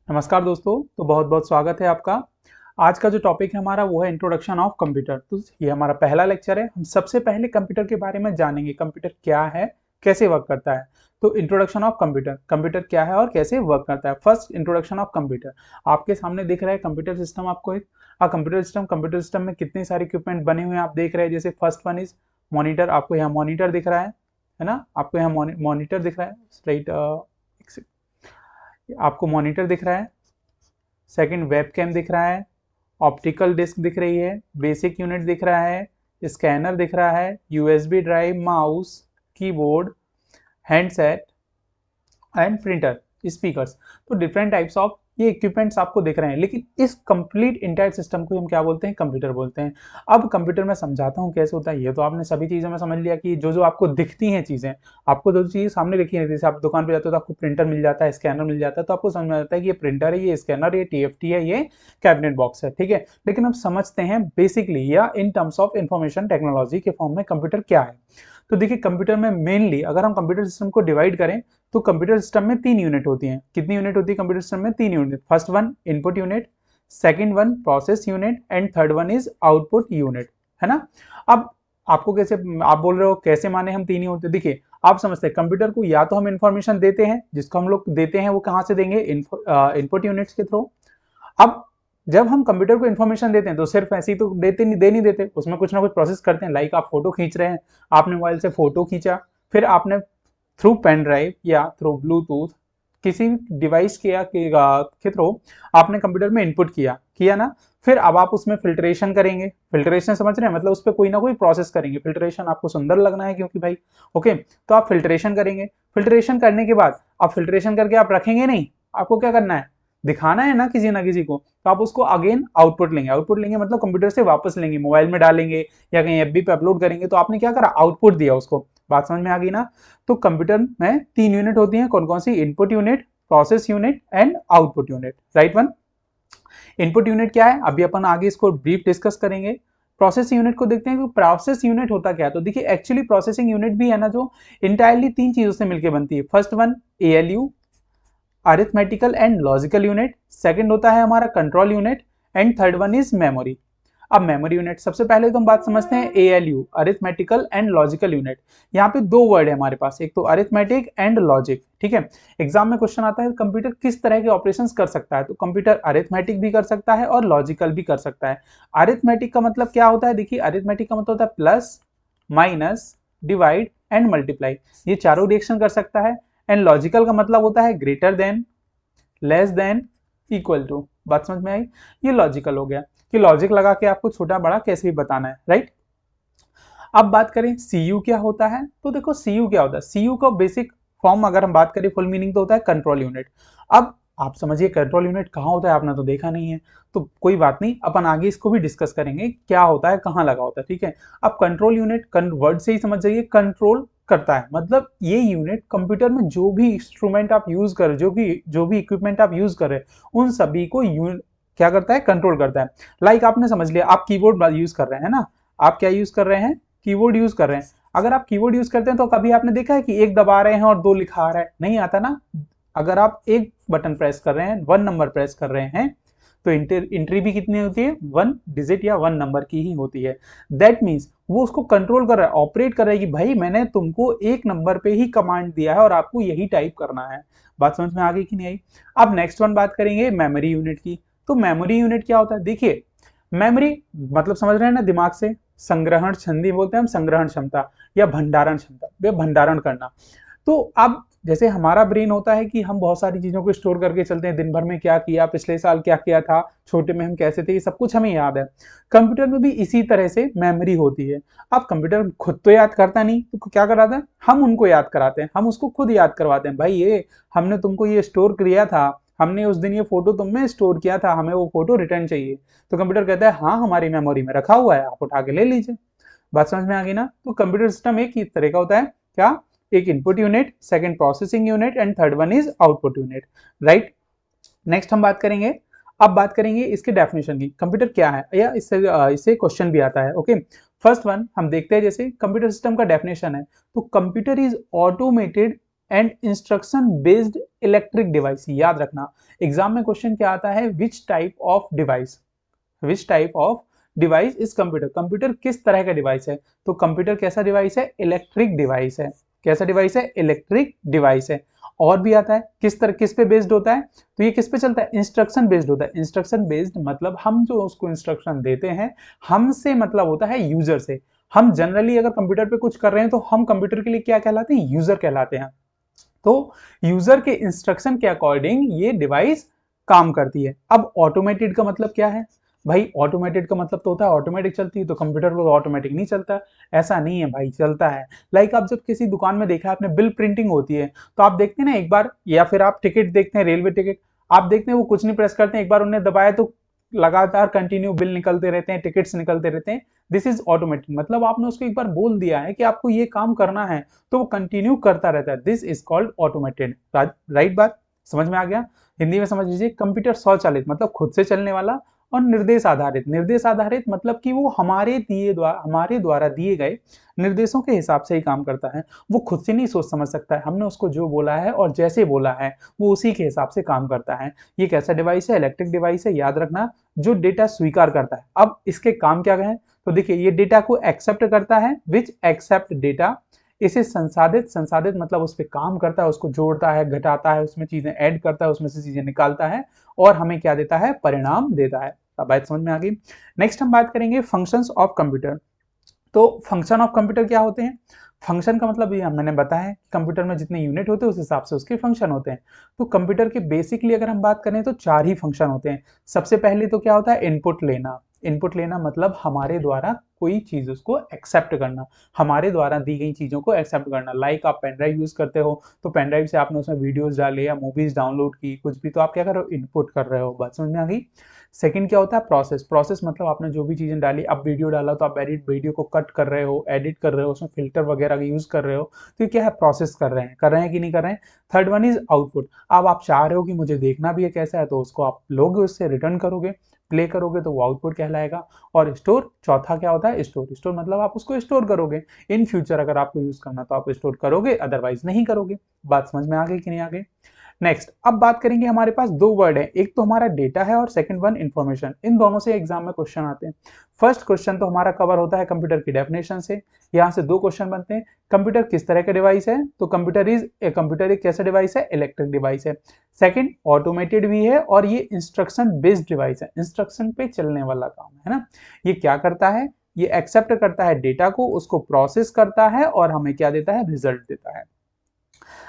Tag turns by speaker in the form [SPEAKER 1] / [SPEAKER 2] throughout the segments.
[SPEAKER 1] नमस्कार दोस्तों। तो बहुत बहुत स्वागत है आपका। आज का जो टॉपिक है हमारा वो है इंट्रोडक्शन ऑफ कंप्यूटर। तो ये हमारा पहला लेक्चर है। हम सबसे पहले कंप्यूटर के बारे में जानेंगे, कंप्यूटर क्या है, कैसे वर्क करता है। तो इंट्रोडक्शन ऑफ कंप्यूटर, कंप्यूटर क्या है और कैसे वर्क करता है। First, introduction of computer. आपके सामने दिख रहा है कंप्यूटर सिस्टम। आपको एक कंप्यूटर सिस्टम में कितने सारे इक्विपमेंट बने हुए हैं आप देख रहे हैं। जैसे फर्स्ट वन इज मॉनिटर। आपको यहाँ मॉनिटर दिख रहा है ना। आपको यहाँ मॉनिटर दिख रहा है। राइट, आपको मॉनिटर दिख रहा है। सेकंड, वेबकैम दिख रहा है। ऑप्टिकल डिस्क दिख रही है। बेसिक यूनिट दिख रहा है। स्कैनर दिख रहा है। USB drive, mouse, keyboard, handset and printer, speakers. तो डिफरेंट टाइप्स ऑफ ये इक्विपमेंट्स आपको दिख रहे हैं। लेकिन इस कंप्लीट इंटायर सिस्टम को हम क्या बोलते हैं? कंप्यूटर बोलते हैं। अब कंप्यूटर में समझाता हूँ कैसे होता है। ये तो आपने सभी चीज़ों में समझ लिया कि जो जो आपको दिखती हैं चीज़ें, आपको जो चीज़ सामने दिखी है, जैसे आप दुकान पे जाते हो तो आपको प्रिंटर मिल जाता है, स्कैनर मिल जाता है, तो आपको समझ में आता है कि ये प्रिंटर है, ये स्कैनर, ये टीएफटी है, ये कैबिनेट बॉक्स है। ठीक है। लेकिन अब समझते हैं बेसिकली या in terms of information technology के फॉर्म में कंप्यूटर क्या है। तो देखिए, कंप्यूटर में मेनली अगर हम कंप्यूटर सिस्टम को डिवाइड करें तो कंप्यूटर सिस्टम में 3 यूनिट होती हैं। कितनी यूनिट होती है कंप्यूटर सिस्टम में? 3 unit. First one input unit, second one process unit and third one is output unit, है ना। अब आपको कैसे, आप बोल रहे हो कैसे माने हम 3 ही होते? देखिए, आप समझते हैं कंप्यूटर को या तो हम इंफॉर्मेशन देते हैं, जिसको हम लोग देते हैं वो कहाँ से देंगे? इनपुट यूनिट्स के थ्रू। अब जब हम कंप्यूटर को इन्फॉर्मेशन देते हैं तो सिर्फ ऐसे ही तो दे नहीं देते, उसमें कुछ ना कुछ प्रोसेस करते हैं। लाइक आप फोटो खींच रहे हैं, आपने मोबाइल से फोटो खींचा, फिर आपने थ्रू पेन ड्राइव या थ्रू ब्लूटूथ किसी डिवाइस के थ्रू आपने कंप्यूटर में इनपुट किया ना। फिर अब आप उसमें फिल्ट्रेशन करेंगे। फिल्ट्रेशन समझ रहे हैं? मतलब उस पर कोई ना कोई प्रोसेस करेंगे। फिल्ट्रेशन आपको सुंदर लगना है क्योंकि भाई, ओके, तो आप फिल्ट्रेशन करेंगे। फिल्ट्रेशन करने के बाद आप फिल्ट्रेशन करके आप रखेंगे नहीं, आपको क्या करना है? दिखाना है ना किसी को। तो आप उसको अगेन आउटपुट लेंगे। आउटपुट लेंगे मतलब कंप्यूटर से वापस लेंगे, मोबाइल में डालेंगे या कहीं एफबी पे अपलोड करेंगे। तो आपने क्या करा? आउटपुट दिया उसको। बात समझ में आ गई ना। तो कंप्यूटर में 3 यूनिट होती हैं। कौन कौन सी? Input unit, process unit and output unit. Right one. Input unit क्या है अभी अपन आगे इसको ब्रीफ डिस्कस करेंगे। प्रोसेस यूनिट को देखते हैं कि प्रोसेस यूनिट होता क्या है। तो देखिए, एक्चुअली प्रोसेसिंग यूनिट भी है ना, जो इंटायरली 3 चीजों से मिलकर बनती है। First one ALU, arithmetical and logical unit. Second होता है हमारा control unit and third one is memory. अब मेमोरी यूनिट सबसे पहले तो हम बात समझते हैं ALU, arithmetical and logical unit. यहाँ पे 2 वर्ड है हमारे पास, एक तो अरिथमेटिक एंड लॉजिक। ठीक है। एग्जाम में क्वेश्चन आता है कंप्यूटर किस तरह के ऑपरेशंस कर सकता है। तो कंप्यूटर अरिथमेटिक भी कर सकता है और लॉजिकल भी कर सकता है। अरिथमेटिक का मतलब क्या होता है? देखिए, अरिथमेटिक का मतलब होता है plus, minus, divide and multiply, ये चारों रिएक्शन कर सकता है। एंड लॉजिकल का मतलब होता है greater than, less than, equal to. बात समझ में आई? ये लॉजिकल हो गया कि लॉजिक लगा के आपको छोटा बड़ा कैसे भी बताना है। राइट। अब बात करें सीयू क्या होता है। तो देखो, सीयू क्या होता है। सीयू का बेसिक फॉर्म अगर हम बात करें, फुल मीनिंग तो होता है कंट्रोल यूनिट। अब आप समझिए कंट्रोल यूनिट कहाँ होता है, आपने तो देखा नहीं है, तो कोई बात नहीं, अपन आगे इसको भी डिस्कस करेंगे क्या होता है, कहाँ लगा होता है। ठीक है। अब कंट्रोल यूनिट वर्ड से ही समझ जाइए, कंट्रोल करता है। मतलब ये यूनिट कंप्यूटर में जो भी इंस्ट्रूमेंट आप यूज कर रहे, जो भी इक्विपमेंट आप यूज कर रहे हैं, उन सभी को क्या करता है? कंट्रोल करता है। लाइक आपने समझ लिया, आप कीबोर्ड यूज कर रहे हैं ना। आप क्या यूज कर रहे हैं? कीबोर्ड यूज कर रहे हैं। अगर आप कीबोर्ड यूज करते हैं तो कभी आपने देखा है कि एक दबा रहे हैं और 2 लिखा आ रहा है? नहीं आता ना। अगर आप एक बटन प्रेस कर रहे हैं, 1 नंबर प्रेस कर रहे हैं, तो एंट्री भी कितनी होती है? 1 डिजिट या 1 नंबर की ही होती है। दैट मीन्स वो उसको कंट्रोल कर रहा है, ऑपरेट कर रहा है कि भाई मैंने तुमको 1 नंबर पे ही कमांड दिया है और आपको यही टाइप करना है। बात समझ में आ गई कि नहीं आई? अब नेक्स्ट वन बात करेंगे मेमोरी यूनिट की। तो मेमोरी यूनिट क्या होता है? देखिए, मेमोरी मतलब समझ रहे हैं ना, दिमाग से संग्रहण, हिंदी बोलते हैं हम संग्रहण क्षमता या भंडारण क्षमता, वे भंडारण करना। तो अब जैसे हमारा ब्रेन होता है कि हम बहुत सारी चीजों को स्टोर करके चलते हैं, दिन भर में क्या किया, पिछले साल क्या किया था, छोटे में हम कैसे थे, ये सब कुछ हमें याद है। कंप्यूटर में भी इसी तरह से मेमोरी होती है। अब कंप्यूटर खुद तो याद करता नहीं, तो क्या कराता है? हम उनको याद कराते हैं, हम उसको खुद याद करवाते हैं। भाई ये हमने तुमको ये स्टोर किया था, हमने उस दिन ये फोटो तुम में स्टोर किया था, हमें वो फोटो रिटर्न चाहिए। तो कंप्यूटर कहता है हाँ, हमारी मेमोरी में रखा हुआ है, आप उठा के ले लीजिए। बात समझ में आ गई ना। तो कंप्यूटर सिस्टम एक ही तरह का होता है। क्या? एक input unit, second processing unit and third one is output unit. Right. Next हम बात करेंगे, अब बात करेंगे इसके डेफिनेशन की। कंप्यूटर क्या है, या इससे क्वेश्चन भी आता है। ओके। फर्स्ट वन हम देखते हैं, जैसे कंप्यूटर सिस्टम का डेफिनेशन है, तो computer is automated and instruction based electric device. याद रखना एग्जाम में क्वेश्चन क्या आता है, which type of device, which type of device is computer, computer किस तरह का डिवाइस है। तो कंप्यूटर कैसा डिवाइस है, इलेक्ट्रिक डिवाइस है। कैसा डिवाइस है, इलेक्ट्रिक डिवाइस है। और भी आता है किस तरह, किस पे बेस्ड होता है, तो ये किस पे चलता है, इंस्ट्रक्शन बेस्ड होता है। इंस्ट्रक्शन बेस्ड मतलब हम जो उसको इंस्ट्रक्शन देते हैं, हमसे मतलब होता है यूजर से। हम जनरली अगर कंप्यूटर पे कुछ कर रहे हैं तो हम कंप्यूटर के लिए क्या कहलाते हैं, यूजर कहलाते हैं। तो यूजर के इंस्ट्रक्शन के अकॉर्डिंग ये डिवाइस काम करती है। अब ऑटोमेटेड का मतलब क्या है भाई, ऑटोमेटेड का मतलब तो होता है ऑटोमेटिक चलती है, तो कंप्यूटर पर ऑटोमेटिक नहीं चलता, ऐसा नहीं है भाई, चलता है। लाइक आप जब किसी दुकान में देखा आपने, बिल प्रिंटिंग होती है, तो आप देखते हैं ना एक बार, या फिर आप टिकट देखते हैं, रेलवे टिकट, आप देखते हैं वो कुछ नहीं प्रेस करते हैं, एक बार उन्हें दबाया तो लगातार कंटिन्यू बिल निकलते रहते हैं, टिकट्स निकलते रहते हैं। दिस इज ऑटोमेटिक, मतलब आपने उसको एक बार बोल दिया है कि आपको ये काम करना है, तो वो कंटिन्यू करता रहता है। This is called automated. Right बात समझ में आ गया। हिंदी में समझ लीजिए, कंप्यूटर स्वचालित मतलब खुद से चलने वाला, और निर्देश आधारित, निर्देश आधारित मतलब कि वो हमारे द्वारा दिए गए निर्देशों के हिसाब से ही काम करता है। वो खुद से नहीं सोच समझ सकता है, हमने उसको जो बोला है और जैसे बोला है वो उसी के हिसाब से काम करता है। ये कैसा डिवाइस है, इलेक्ट्रिक डिवाइस है, याद रखना, जो डेटा स्वीकार करता है। अब इसके काम क्या है, तो देखिए ये डेटा को एक्सेप्ट करता है, विच एक्सेप्ट डेटा, इसे संसाधित, संसाधित मतलब उस पर काम करता है, उसको जोड़ता है, घटाता है, उसमें चीजें ऐड करता है, उसमें से चीजें निकालता है, और हमें क्या देता है, परिणाम देता है। अब बात समझ में आ गई। नेक्स्ट हम बात करेंगे फंक्शंस ऑफ कंप्यूटर। तो फंक्शन ऑफ कंप्यूटर क्या होते हैं, फंक्शन का मतलब ये मैंने बताया कि कंप्यूटर में जितने यूनिट होते हैं उस हिसाब से उसके फंक्शन होते हैं। तो कंप्यूटर के बेसिकली अगर हम बात करें तो 4 ही फंक्शन होते हैं। सबसे पहले तो क्या होता है, इनपुट लेना। इनपुट लेना मतलब हमारे द्वारा कोई चीज उसको एक्सेप्ट करना, हमारे द्वारा दी गई चीजों को एक्सेप्ट करना। लाइक आप पेन ड्राइव यूज करते हो, तो पेन ड्राइव से आपने उसमें वीडियोस डाले या मूवीज डाउनलोड की, कुछ भी, तो आप क्या कर रहे हो, इनपुट कर रहे हो। बात समझ में आ गई। सेकंड क्या होता है, प्रोसेस। प्रोसेस मतलब आपने जो भी चीजें डाली, अब वीडियो डाला तो आप एडिट, वीडियो को कट कर रहे हो, एडिट कर रहे हो, उसमें फिल्टर वगैरह का यूज कर रहे हो, तो ये क्या है, प्रोसेस कर रहे हैं कि नहीं कर रहे हैं। Third one is output. अब आप चाह रहे हो कि मुझे देखना भी है कैसा है, तो उसको आप लोगे, उससे रिटर्न करोगे, प्ले करोगे, तो वो आउटपुट कहलाएगा। और स्टोर, चौथा क्या होता है, स्टोर। स्टोर मतलब आप उसको स्टोर करोगे, इन फ्यूचर अगर आपको यूज करना तो आप स्टोर करोगे, अदरवाइज नहीं करोगे। बात समझ में आ गई कि नहीं आ गई। नेक्स्ट अब बात करेंगे, हमारे पास दो वर्ड है, एक तो हमारा डेटा है और सेकंड वन इंफॉर्मेशन। इन दोनों से एग्जाम में क्वेश्चन आते हैं। फर्स्ट क्वेश्चन तो हमारा कवर होता है कंप्यूटर की डेफिनेशन से, यहाँ से दो क्वेश्चन बनते हैं। कंप्यूटर किस तरह का डिवाइस है, तो कंप्यूटर एक कैसा डिवाइस है, इलेक्ट्रिक डिवाइस है। सेकंड ऑटोमेटेड भी है, और ये इंस्ट्रक्शन बेस्ड डिवाइस है, इंस्ट्रक्शन पे चलने वाला काम है ना। ये क्या करता है, ये एक्सेप्ट करता है डेटा को, उसको प्रोसेस करता है, और हमें क्या देता है, रिजल्ट देता है।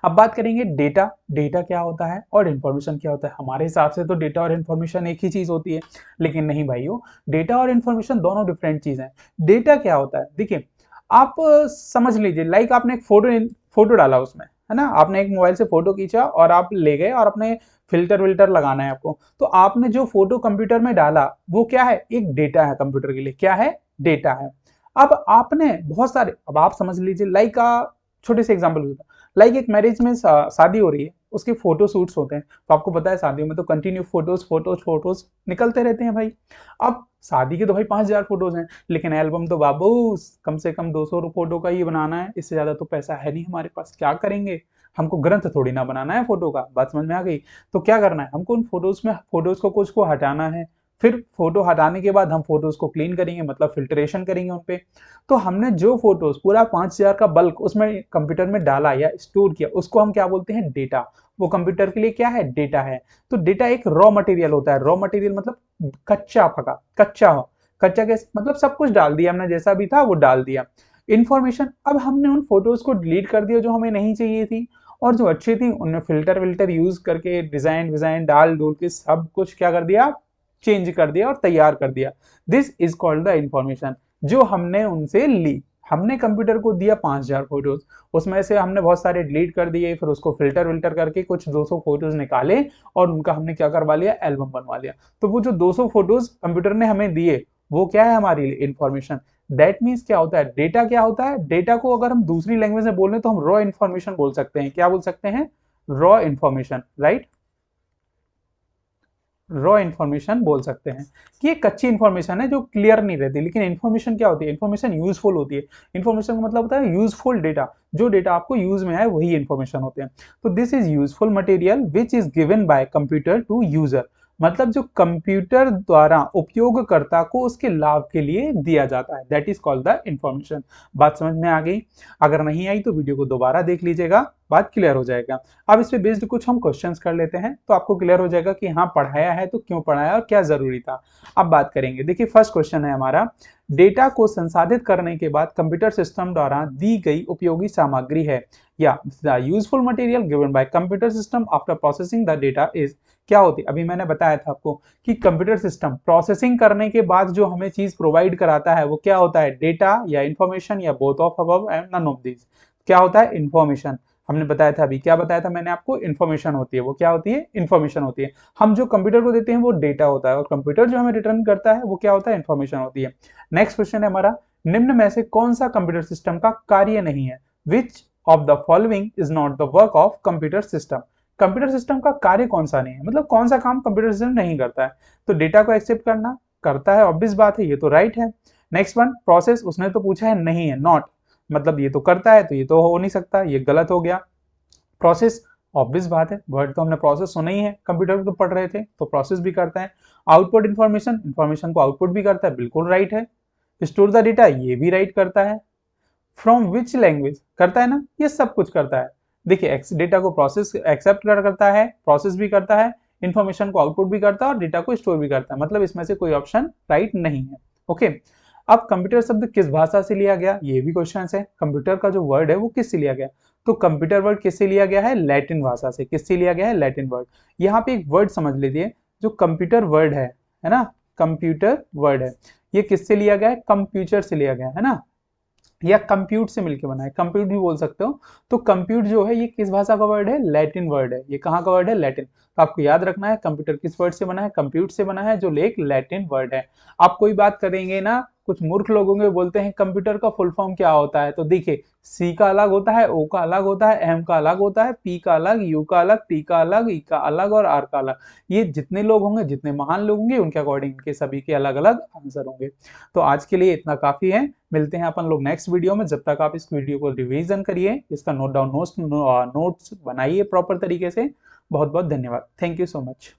[SPEAKER 1] अब बात करेंगे डेटा। डेटा क्या होता है और इन्फॉर्मेशन क्या होता है। हमारे हिसाब से तो डेटा और इन्फॉर्मेशन एक ही चीज होती है, लेकिन नहीं भाइयों, डेटा और इन्फॉर्मेशन दोनों डिफरेंट चीज हैं। डेटा क्या होता है, देखिए आप समझ लीजिए, लाइक आपने एक फोटो डाला उसमें, है ना, आपने एक मोबाइल से फोटो खींचा और आप ले गए और अपने फिल्टर विल्टर लगाना है आपको, तो आपने जो फोटो कंप्यूटर में डाला वो क्या है, एक डेटा है, कंप्यूटर के लिए क्या है, डेटा है। अब आपने बहुत सारे, अब आप समझ लीजिए, लाइक छोटे से एग्जाम्पल, लाइक एक मैरिज में शादी हो रही है, उसके फोटो शूट्स होते हैं, तो आपको पता है शादियों में तो कंटिन्यू फोटोज फोटोज फोटोज निकलते रहते हैं भाई। अब शादी के तो भाई 5,000 फोटोज हैं, लेकिन एल्बम तो बाबू कम से कम 200 फोटो का ही बनाना है, इससे ज्यादा तो पैसा है नहीं हमारे पास, क्या करेंगे, हमको ग्रंथ थोड़ी ना बनाना है फोटो का। बात समझ में आ गई। तो क्या करना है, हमको उन फोटोज को कुछ को हटाना है, फिर फोटो हटाने के बाद हम फोटोज को क्लीन करेंगे, मतलब फिल्ट्रेशन करेंगे उन पे। तो हमने जो फोटोज पूरा 5,000 का बल्क उसमें कंप्यूटर में डाला या स्टोर किया, उसको हम क्या बोलते हैं, डेटा। वो कंप्यूटर के लिए क्या है, डेटा है। तो डेटा एक रॉ मटेरियल होता है। रॉ मटेरियल मतलब कच्चा पका, कच्चा हो, कच्चा कैसे मतलब सब कुछ डाल दिया हमने, जैसा भी था वो डाल दिया। इंफॉर्मेशन, अब हमने उन फोटोज को डिलीट कर दिया जो हमें नहीं चाहिए थी, और जो अच्छी थी उनमें फिल्टर विल्टर यूज करके डिजाइन विजाइन डाल डूल के सब कुछ क्या कर दिया, चेंज कर दिया और तैयार कर दिया। This is called the information, जो हमने उनसे ली। हमने कंप्यूटर को दिया 5,000 फोटोज, उसमें से हमने बहुत सारे डिलीट कर दिए, फिर उसको फिल्टर विल्टर करके कुछ 200 फोटोज निकाले, और उनका हमने क्या करवा लिया, एल्बम बनवा लिया। तो वो जो 200 फोटोज कंप्यूटर ने हमें दिए, वो क्या है, हमारे लिए इंफॉर्मेशन। दैट मीन्स क्या होता है, डेटा क्या होता है, डेटा को अगर हम दूसरी लैंग्वेज में बोल रहे तो हम रॉ इन्फॉर्मेशन बोल सकते हैं। क्या बोल सकते हैं, raw information, right. Raw information बोल सकते हैं कि ये कच्ची इन्फॉर्मेशन है जो क्लियर नहीं रहती। लेकिन इन्फॉर्मेशन क्या होती है? इन्फॉर्मेशन यूजफुल होती है। इन्फॉर्मेशन का मतलब होता है यूजफुल डेटा, जो डेटा आपको यूज में आए वही इन्फॉर्मेशन होते हैं। तो this is useful material which is given by computer to user, मतलब जो कंप्यूटर द्वारा उपयोगकर्ता को उसके लाभ के लिए दिया जाता है, that is called the information. बात समझ में आ गई? अगर नहीं आई तो वीडियो को दोबारा देख लीजिएगा, बात क्लियर हो जाएगा। अब इस पे बेस्ड कुछ हम क्वेश्चंस कर लेते हैं तो आपको क्लियर हो जाएगा कि हाँ पढ़ाया है तो क्यों पढ़ाया और क्या जरूरी था। अब बात करेंगे, देखिए फर्स्ट क्वेश्चन है हमारा, डेटा को संसाधित करने के बाद कंप्यूटर सिस्टम द्वारा दी गई उपयोगी सामग्री है, या the useful material given by computer system after processing the data is, क्या होती है? अभी मैंने बताया था आपको कि कंप्यूटर सिस्टम प्रोसेसिंग करने के बाद जो हमें चीज प्रोवाइड कराता है वो क्या होता है? डेटा या इंफॉर्मेशन या both of above and none of this. क्या होता है? इंफॉर्मेशन। हमने बताया था, अभी क्या बताया था मैंने आपको? इंफॉर्मेशन होती है। वो क्या होती है? इंफॉर्मेशन होती है। हम जो कंप्यूटर को देते हैं वो डेटा होता है और कंप्यूटर जो हमें रिटर्न करता है वो क्या होता है? इंफॉर्मेशन होती है। नेक्स्ट क्वेश्चन है हमारा, निम्न में से कौन सा कंप्यूटर सिस्टम का कार्य नहीं है? Which of the following is not the work of computer system. Computer system का कार्य कौन सा नहीं है, मतलब कौन सा काम कंप्यूटर सिस्टम नहीं करता है? तो डेटा को एक्सेप्ट करना करता है, ऑब्वियस बात है, ये तो राइट है। नेक्स्ट वन, प्रोसेस, उसने तो पूछा है नहीं है, नॉट, मतलब ये तो करता है तो ये तो हो नहीं सकता, ये गलत हो गया। प्रोसेस, ऑब्वियस बात है, वर्ड तो हमने प्रोसेस सुना ही है, कंप्यूटर तो पढ़ रहे थे, तो प्रोसेस भी करता है। आउटपुट इंफॉर्मेशन, इंफॉर्मेशन को आउटपुट भी करता है, बिल्कुल राइट है। स्टोर द डेटा, ये भी राइट करता है। फ्रॉम विच लैंग्वेज, करता है ना, ये सब कुछ करता है। देखिए डेटा को प्रोसेस एक्सेप्ट करता है, प्रोसेस भी करता है, इंफॉर्मेशन को आउटपुट भी करता है और डेटा को स्टोर भी करता है, मतलब इसमें से कोई ऑप्शन राइट नहीं है। ओके, अब कंप्यूटर शब्द किस भाषा से लिया गया, ये भी क्वेश्चन है। कंप्यूटर का जो वर्ड है वो किससे लिया गया? तो कंप्यूटर वर्ड किससे लिया गया है? लैटिन भाषा से। किससे लिया गया है? Latin word. यहाँ पे एक वर्ड समझ लीजिए, जो कंप्यूटर वर्ड है ना, कंप्यूटर वर्ड है, ये किससे लिया गया है? कंप्यूटर से लिया गया है ना, या कंप्यूट से मिलकर बना है, कंप्यूट भी बोल सकते हो। तो कंप्यूट जो है ये किस भाषा का वर्ड है? लैटिन वर्ड है। ये कहाँ का वर्ड है? लैटिन। तो आपको याद रखना है कंप्यूटर किस वर्ड से बना है? कंप्यूट से बना है, जो एक लैटिन वर्ड है। आप कोई बात करेंगे ना, कुछ मूर्ख लोग होंगे बोलते हैं कंप्यूटर का फुल फॉर्म क्या होता है, तो देखिए सी का अलग होता है, ओ का अलग होता है, एम का अलग होता है, पी का अलग, यू का अलग, टी का अलग, ई का अलग और आर का अलग। ये जितने लोग होंगे, जितने महान लोग होंगे, उनके अकॉर्डिंग इनके सभी के अलग अलग आंसर होंगे। तो आज के लिए इतना काफी है, मिलते हैं अपन लोग नेक्स्ट वीडियो में। जब तक आप इस वीडियो को रिवीजन करिए, इसका नोट डाउन नोट्स बनाइए प्रॉपर तरीके से। बहुत बहुत धन्यवाद, थैंक यू सो मच।